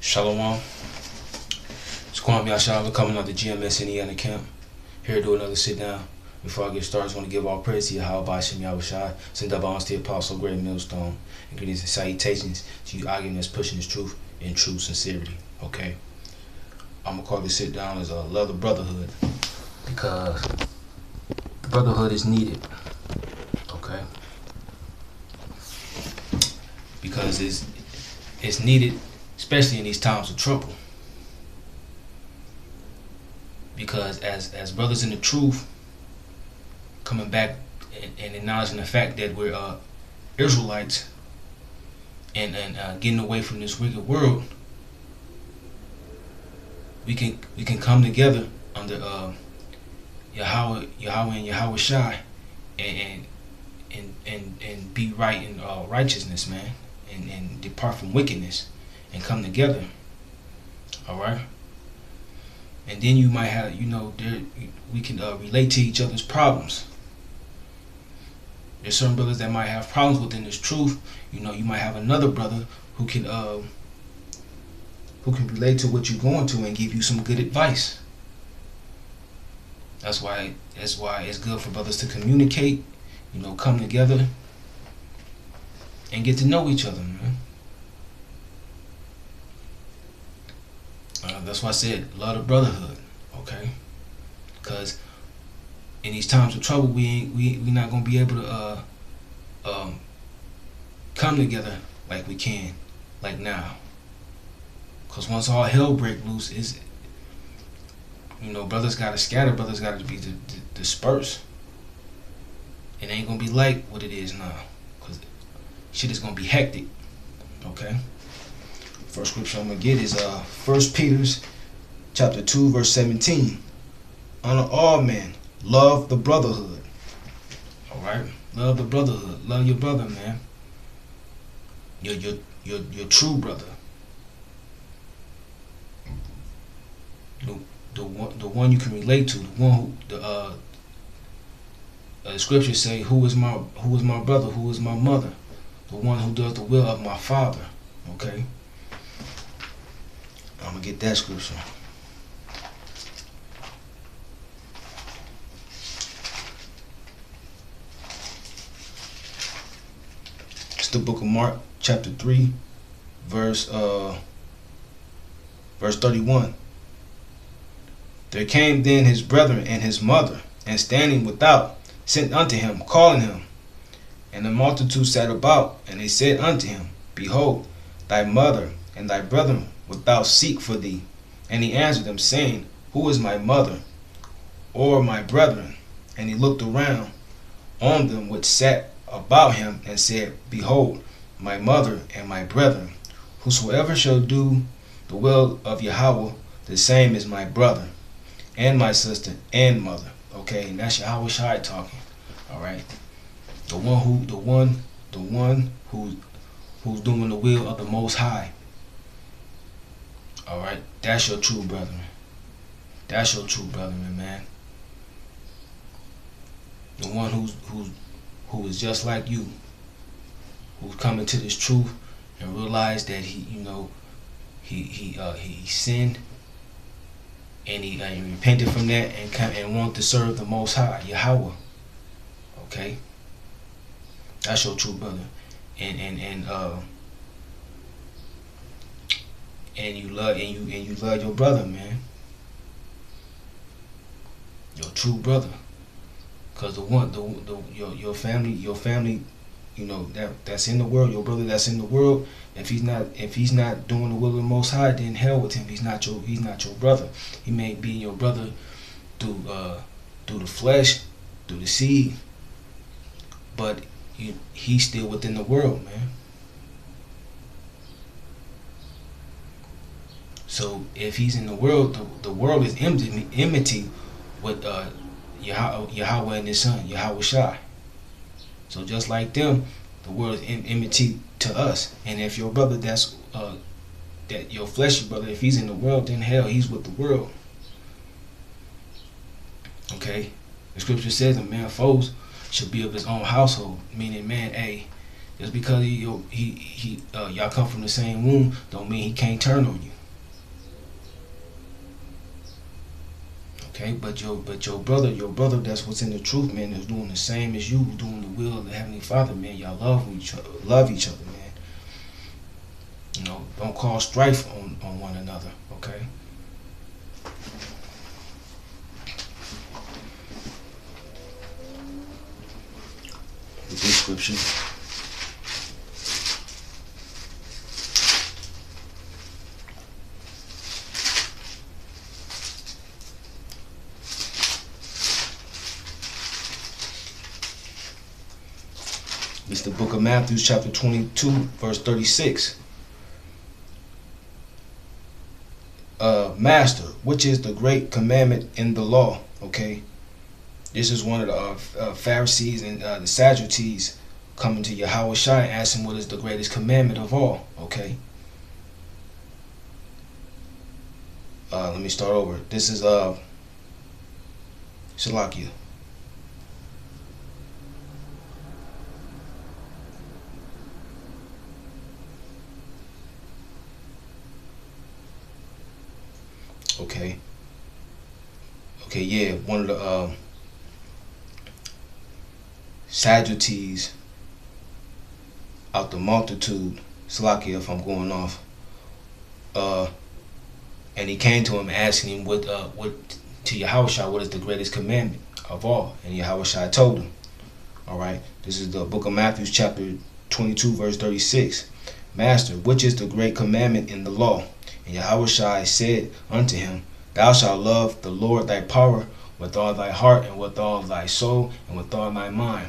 Shalom. It's Kwame Yashara coming out the GMS Indiana camp. Here to do another sit down. Before I get started, I just want to give all praise to Yahweh Bashim Yahushai. Send up honors to the apostle, great millstone. And greetings and salutations to you arguments pushing this truth in true sincerity. Okay. I'm going to call this sit down as love the brotherhood. Because the brotherhood is needed. Okay. Because it's needed, especially in these times of trouble. Because as brothers in the truth, coming back and acknowledging the fact that we're Israelites and getting away from this wicked world, we can come together under Yahweh and Yahweh Shai and be right in righteousness, man, and depart from wickedness and come together. All right. And then you might have, we can relate to each other's problems. There's certain brothers that might have problems within this truth. You might have another brother who can relate to what you're going to and give you some good advice. That's why it's good for brothers to communicate, come together and get to know each other, man. That's why I said love the brotherhood, okay? Because in these times of trouble, we not gonna be able to come together like we can, like now. Because once all hell break loose, brothers gotta scatter, brothers gotta be dispersed. It ain't gonna be like what it is now, because shit is gonna be hectic, okay? First scripture I'm gonna get is 1 Peter chapter 2 verse 17. Honor all men, love the brotherhood. All right, love the brotherhood, love your brother, man. Your true brother. The one you can relate to, the one who the scriptures say, who is my brother, who is my mother, the one who does the will of my Father. Okay. I'm going to get that scripture. It's the book of Mark, chapter 3, verse 31. There came then his brethren and his mother, and standing without, sent unto him, calling him. And the multitude sat about, and they said unto him, Behold, thy mother and thy brethren would thou seek for thee. And he answered them, saying, Who is my mother, or my brethren? And he looked around on them which sat about him, and said, Behold, my mother and my brethren. Whosoever shall do the will of Yahweh, the same is my brother, and my sister, and mother. Okay, and that's Yahweh Shai talking. All right, the one who's doing the will of the Most High. All right, that's your true brethren. That's your true brethren, man. The one who is just like you, who's coming to this truth and realized that he sinned and he repented from that and wanted to serve the Most High, Yahweh. Okay, that's your true brother, and you love your brother, man. Your true brother, cause your family, that's in the world, your brother that's in the world. If he's not doing the will of the Most High, then hell with him. He's not your brother. He may be your brother through the flesh, through the seed, but he's still within the world, man. So if he's in the world, the world is enmity with Yahweh and his son, Yahweh Shai. So just like them, the world is enmity to us. And if your brother that your fleshy brother, if he's in the world, then hell, he's with the world. Okay? The scripture says a man foes should be of his own household. Meaning, just because y'all come from the same womb, don't mean he can't turn on you. Okay, but your brother that's what's in the truth, man, is doing the same as you, doing the will of the Heavenly Father, man. Y'all love each other, man. Don't cause strife on one another. Okay. With this scripture. It's the book of Matthew, chapter 22, verse 36. Master, which is the great commandment in the law? Okay, this is one of the Pharisees and the Sadducees coming to Yahweh Shai and asking what is the greatest commandment of all. Okay, let me start over. This is Shalakia. Okay. Okay, yeah, one of the Sadducees out the multitude, Salakia, if I'm going off, and he came to him asking him what to Yahushua, what is the greatest commandment of all? And Yahushua told him. All right, this is the book of Matthew, chapter 22, verse 36. Master, which is the great commandment in the law? And Yahushua said unto him, Thou shalt love the Lord thy power with all thy heart and with all thy soul and with all thy mind.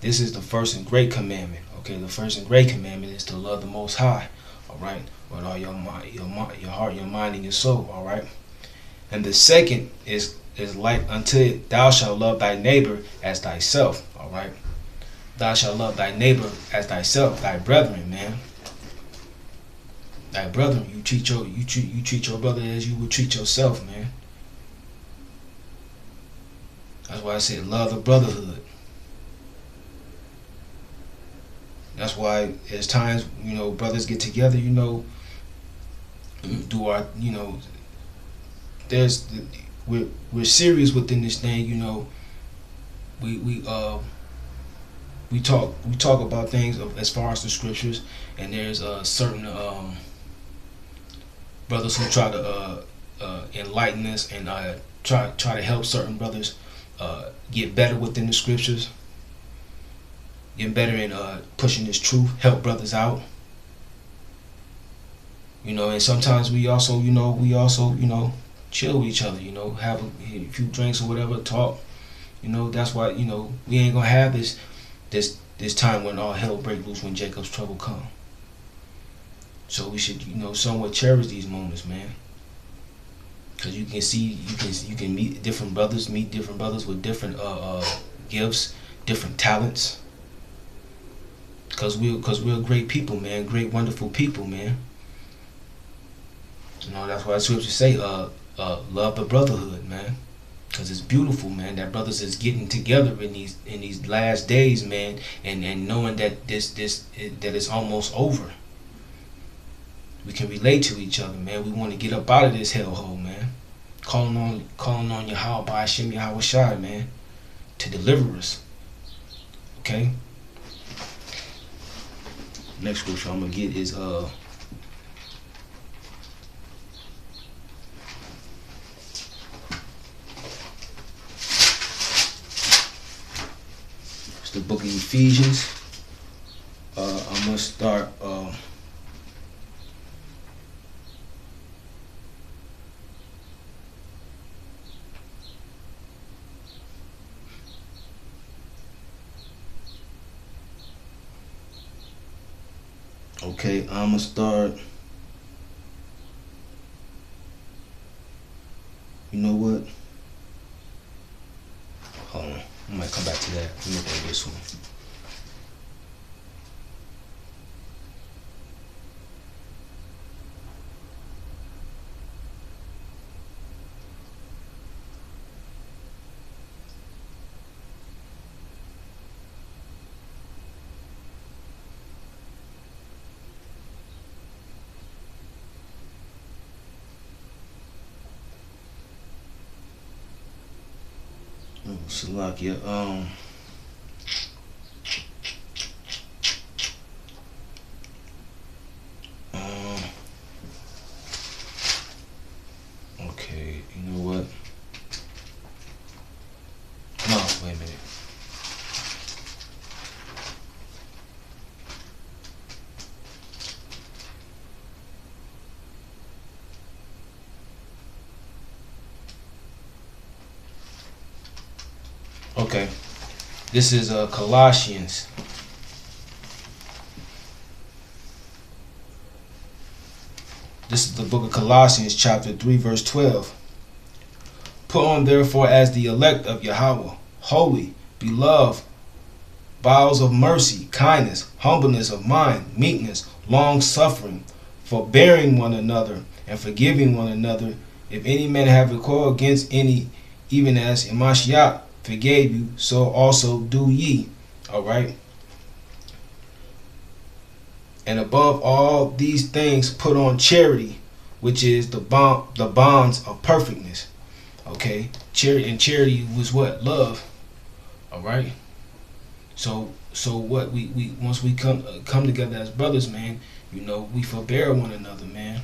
This is the first and great commandment. Okay, the first and great commandment is to love the Most High. All right, with all your mind, your heart, your mind, and your soul. All right, and the second is like unto it, Thou shalt love thy neighbor as thyself. All right, thou shalt love thy neighbor as thyself, thy brethren, man. Thy brethren, you treat your brother as you would treat yourself, man. That's why I said love the brotherhood. That's why there's times, brothers get together, do our, we're serious within this thing, we talk about things as far as the scriptures, and there's certain brothers who try to enlighten us and try to help certain brothers get better within the scriptures, get better in pushing this truth, help brothers out. And sometimes we also chill with each other, have a few drinks or whatever, talk. That's why, we ain't gonna have this time when all hell break loose, when Jacob's trouble come. So we should, somewhat cherish these moments, man. Cause you can see, you can meet different brothers with different gifts, different talents. Cause we're great people, man, great wonderful people, man. That's why the scriptures say, love the brotherhood, man. Cause it's beautiful, man, that brothers is getting together in these last days, man, and knowing that that it's almost over. We can relate to each other, man. We want to get up out of this hellhole, man. Calling on Yahweh by Hashem Yahweh Shai, man, to deliver us. Okay. Next scripture I'm gonna get is it's the book of Ephesians. I'm gonna start. Okay, I'm gonna start. You know what? Hold on. I might come back to that. Let me go this one. Salakia. Um, okay, you know what? No, wait a minute. Okay, this is Colossians. This is the book of Colossians, chapter 3, verse 12. Put on therefore as the elect of Yahweh, holy, beloved, bowels of mercy, kindness, humbleness of mind, meekness, long suffering, forbearing one another, and forgiving one another. If any man have a quarrel against any, even as Mashiach forgave you, so also do ye. Alright? And above all these things put on charity, which is the bonds of perfectness. Okay? Charity was what? Love. Alright? So what we once we come together as brothers, man, you know, we forbear one another, man.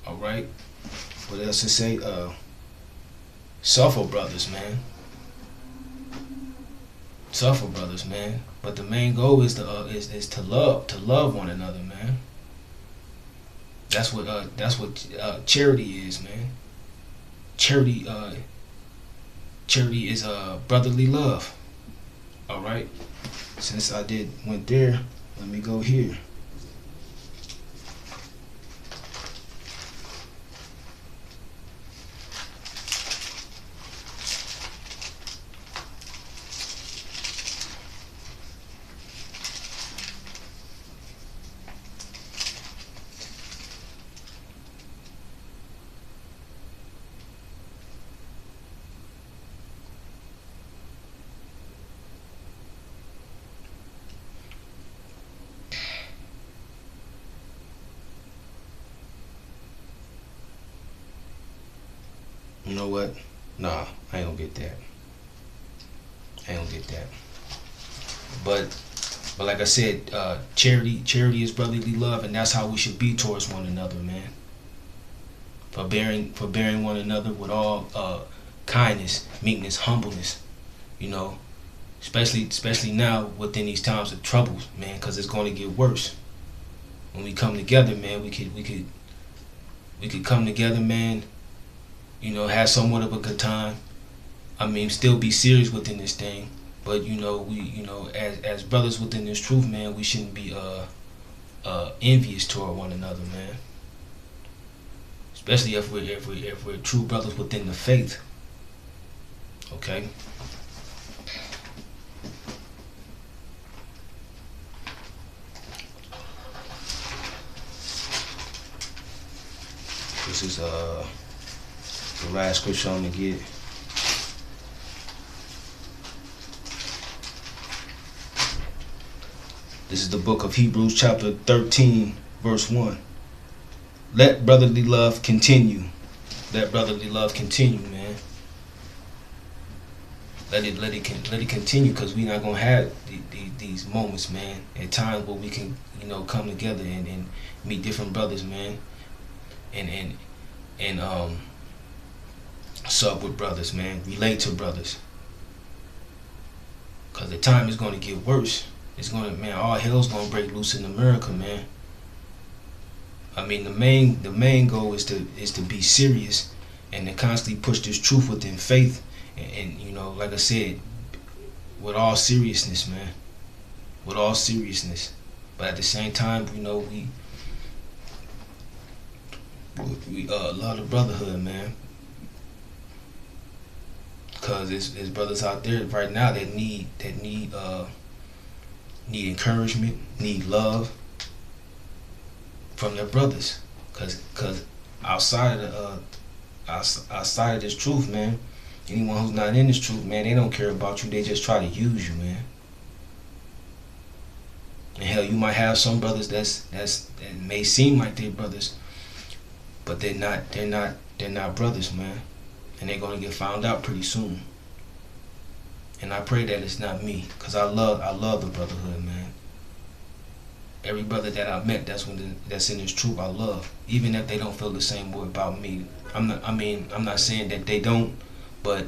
Alright? What else to say? Suffer brothers, man. Suffer brothers, man. But the main goal is to love one another, man. That's what charity is, man. Charity is brotherly love. All right. Since I went there, let me go here. You know what? Nah, I ain't gonna get that. But like I said, charity is brotherly love, and that's how we should be towards one another, man. Forbearing one another with all kindness, meekness, humbleness. You know, especially now within these times of troubles, man, because it's going to get worse. When we come together, man, we could come together, man. You know, have somewhat of a good time. I mean, still be serious within this thing, but you know, as brothers within this truth, man, we shouldn't be envious toward one another, man. Especially if we're true brothers within the faith. Okay. This is the last scripture I'm gonna get. This is the book of Hebrews, chapter 13, verse 1. Let brotherly love continue. Let brotherly love continue, man. Let it continue, because we're not gonna have these moments, man. At times where we can, you know, come together and meet different brothers, man, and sup with brothers, man. Relate to brothers. Cause the time is gonna get worse. It's gonna, man, all hell's gonna break loose in America, man. I mean, the main goal is to be serious and to constantly push this truth within faith, and you know, like I said, with all seriousness, man. With all seriousness. But at the same time, you know, we love the brotherhood, man. Cause there's brothers out there right now that need encouragement, need love from their brothers. Cause outside of this truth, man, anyone who's not in this truth, man, they don't care about you. They just try to use you, man. And hell, you might have some brothers that may seem like they're brothers, but they're not brothers, man. And they're gonna get found out pretty soon. And I pray that it's not me, cause I love the brotherhood, man. Every brother that I met, that's in this troop, I love, even if they don't feel the same way about me. I'm not saying that they don't, but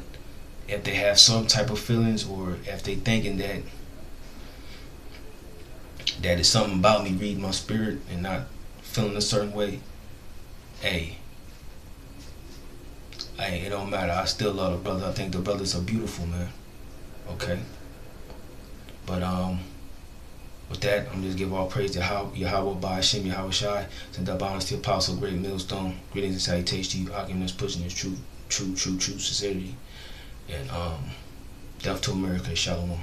if they have some type of feelings, or if they thinking that it's something about me reading my spirit and not feeling a certain way, hey, it don't matter. I still love the brother. I think the brothers are beautiful, man. Okay, but with that, I'm just give all praise to Yahweh by Hashem Yahweh Shai. Send up honors to the apostle, great millstone. Greetings and salutations to you. Arguments pushing this true sincerity. And death to America. Shalom.